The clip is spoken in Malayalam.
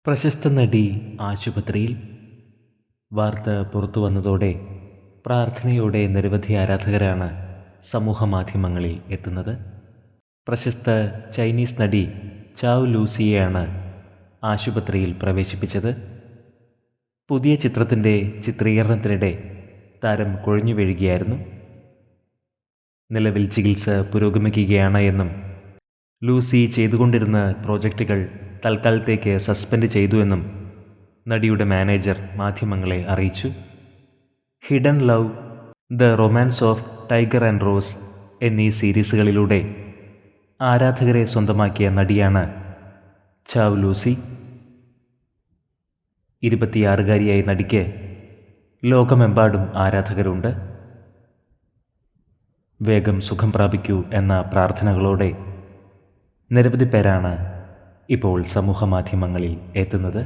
പ്രശസ്ത നടി ആശുപത്രിയിൽ. വാർത്ത പുറത്തു വന്നതോടെ പ്രാർത്ഥനയോടെ നിരവധി ആരാധകരാണ് സമൂഹ മാധ്യമങ്ങളിൽ എത്തുന്നത്. പ്രശസ്ത ചൈനീസ് നടി ചാവ് ലൂസിയെയാണ് ആശുപത്രിയിൽ പ്രവേശിപ്പിച്ചത്. പുതിയ ചിത്രത്തിൻ്റെ ചിത്രീകരണത്തിനിടെ താരം കുഴഞ്ഞു വീഴുകയായിരുന്നു. നിലവിൽ ചികിത്സ പുരോഗമിക്കുകയാണ് എന്നും ലൂസി ചെയ്തുകൊണ്ടിരുന്ന പ്രോജക്റ്റുകൾ തൽക്കാലത്തേക്ക് സസ്പെൻഡ് ചെയ്തു എന്നും നടിയുടെ മാനേജർ മാധ്യമങ്ങളെ അറിയിച്ചു. Hidden love, the romance of tiger and rose എന്നീ സീരീസുകളിലൂടെ ആരാധകരെ സ്വന്തമാക്കിയ നടിയാണ് ചാവ് ലൂസി. 26-കാരിയായ നടിക്ക് ലോകമെമ്പാടും ആരാധകരുണ്ട്. വേഗം സുഖം പ്രാപിക്കൂ എന്ന പ്രാർത്ഥനകളോടെ നിരവധി പേരാണ് ഇപ്പോൾ സമൂഹ മാധ്യമങ്ങളിൽ എത്തുന്നത്.